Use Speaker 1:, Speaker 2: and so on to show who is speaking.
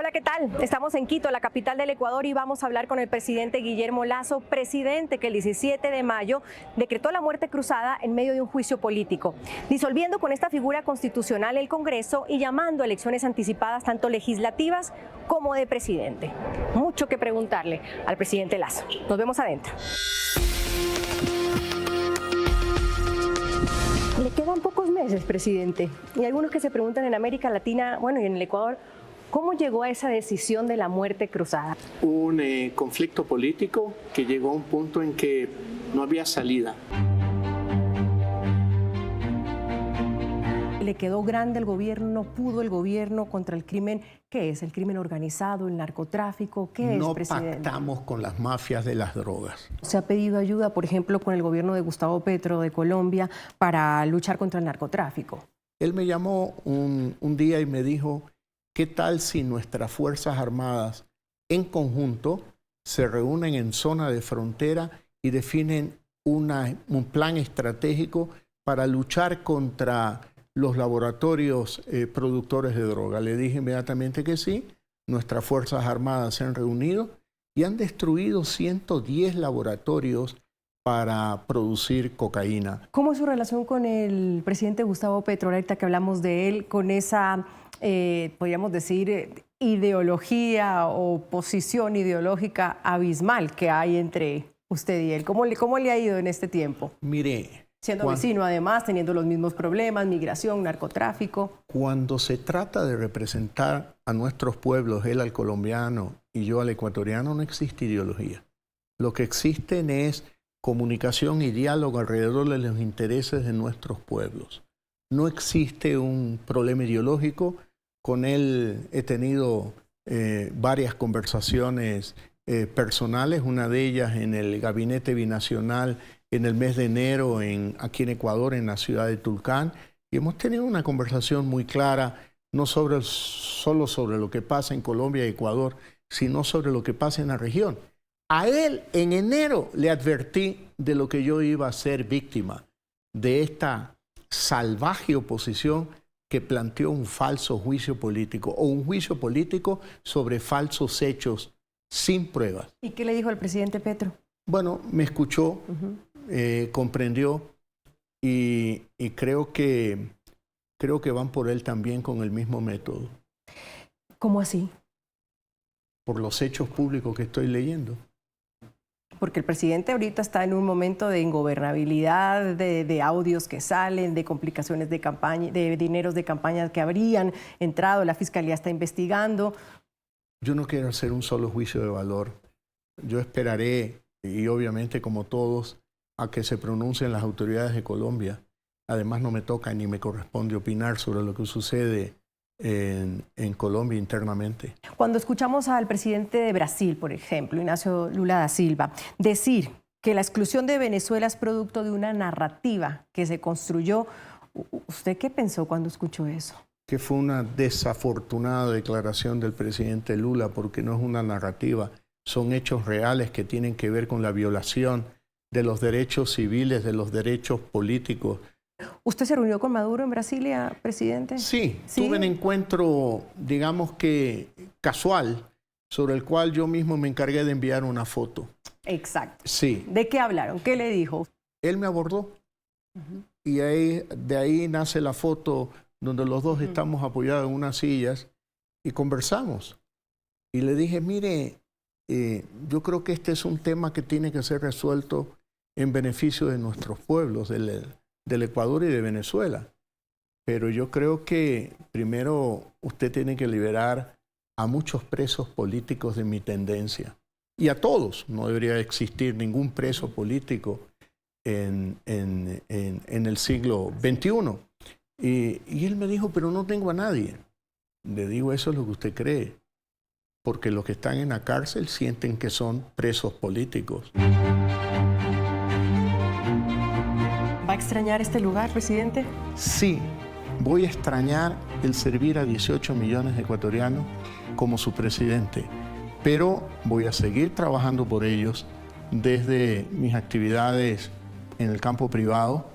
Speaker 1: Hola, ¿qué tal? Estamos en Quito, la capital del Ecuador, y vamos a hablar con el presidente Guillermo Lasso, presidente que el 17 de mayo decretó la muerte cruzada en medio de un juicio político, disolviendo con esta figura constitucional el Congreso y llamando a elecciones anticipadas tanto legislativas como de presidente. Mucho que preguntarle al presidente Lasso. Nos vemos adentro. Le quedan pocos meses, presidente, y algunos que se preguntan en América Latina, bueno, y en el Ecuador, ¿cómo llegó a esa decisión de la muerte cruzada?
Speaker 2: Un conflicto político que llegó a un punto en que no había salida.
Speaker 1: ¿Le quedó grande el gobierno? ¿Pudo el gobierno contra el crimen? ¿Qué es? ¿El crimen organizado? ¿El narcotráfico? ¿Qué es, presidente?
Speaker 2: No pactamos con las mafias de las drogas.
Speaker 1: ¿Se ha pedido ayuda, por ejemplo, con el gobierno de Gustavo Petro de Colombia para luchar contra el narcotráfico?
Speaker 2: Él me llamó un día y me dijo, ¿qué tal si nuestras Fuerzas Armadas en conjunto se reúnen en zona de frontera y definen un plan estratégico para luchar contra los laboratorios productores de droga? Le dije inmediatamente que sí. Nuestras Fuerzas Armadas se han reunido y han destruido 110 laboratorios para producir cocaína.
Speaker 1: ¿Cómo es su relación con el presidente Gustavo Petro, ahorita que hablamos de él, con esa, podríamos decir, ideología o posición ideológica abismal que hay entre usted y él? ¿Cómo le ha ido en este tiempo?
Speaker 2: Mire,
Speaker 1: siendo vecino, además, teniendo los mismos problemas, migración, narcotráfico.
Speaker 2: Cuando se trata de representar a nuestros pueblos, él al colombiano y yo al ecuatoriano, no existe ideología. Lo que existen es comunicación y diálogo alrededor de los intereses de nuestros pueblos. No existe un problema ideológico. Con él he tenido varias conversaciones personales, una de ellas en el gabinete binacional en el mes de enero aquí en Ecuador, en la ciudad de Tulcán, y hemos tenido una conversación muy clara, no solo sobre lo que pasa en Colombia y Ecuador, sino sobre lo que pasa en la región. A él en enero le advertí de lo que yo iba a ser víctima, de esta salvaje oposición que planteó un falso juicio político o un juicio político sobre falsos hechos sin pruebas.
Speaker 1: ¿Y qué le dijo el presidente Petro?
Speaker 2: Bueno, me escuchó, comprendió y creo que van por él también con el mismo método.
Speaker 1: ¿Cómo así?
Speaker 2: Por los hechos públicos que estoy leyendo.
Speaker 1: Porque el presidente ahorita está en un momento de ingobernabilidad, de audios que salen, de complicaciones de campaña, de dineros de campaña que habrían entrado, la fiscalía está investigando.
Speaker 2: Yo no quiero hacer un solo juicio de valor. Yo esperaré, y obviamente como todos, a que se pronuncien las autoridades de Colombia. Además no me toca ni me corresponde opinar sobre lo que sucede en Colombia internamente.
Speaker 1: Cuando escuchamos al presidente de Brasil, por ejemplo, Ignacio Lula da Silva, decir que la exclusión de Venezuela es producto de una narrativa que se construyó, ¿usted qué pensó cuando escuchó eso?
Speaker 2: Que fue una desafortunada declaración del presidente Lula, porque no es una narrativa, son hechos reales que tienen que ver con la violación de los derechos civiles, de los derechos políticos.
Speaker 1: ¿Usted se reunió con Maduro en Brasilia, presidente?
Speaker 2: Sí, tuve un encuentro, digamos que casual, sobre el cual yo mismo me encargué de enviar una foto.
Speaker 1: Exacto.
Speaker 2: Sí.
Speaker 1: ¿De qué hablaron? ¿Qué le dijo?
Speaker 2: Él me abordó y de ahí nace la foto donde los dos estamos apoyados en unas sillas y conversamos. Y le dije, mire, yo creo que este es un tema que tiene que ser resuelto en beneficio de nuestros pueblos, del Ecuador y de Venezuela. Pero yo creo que primero usted tiene que liberar a muchos presos políticos de mi tendencia. Y a todos. No debería existir ningún preso político en el siglo XXI. Y él me dijo, pero no tengo a nadie. Le digo, eso es lo que usted cree. Porque los que están en la cárcel sienten que son presos políticos.
Speaker 1: ¿Va a extrañar este lugar, presidente?
Speaker 2: Sí, voy a extrañar el servir a 18 millones de ecuatorianos como su presidente, pero voy a seguir trabajando por ellos desde mis actividades en el campo privado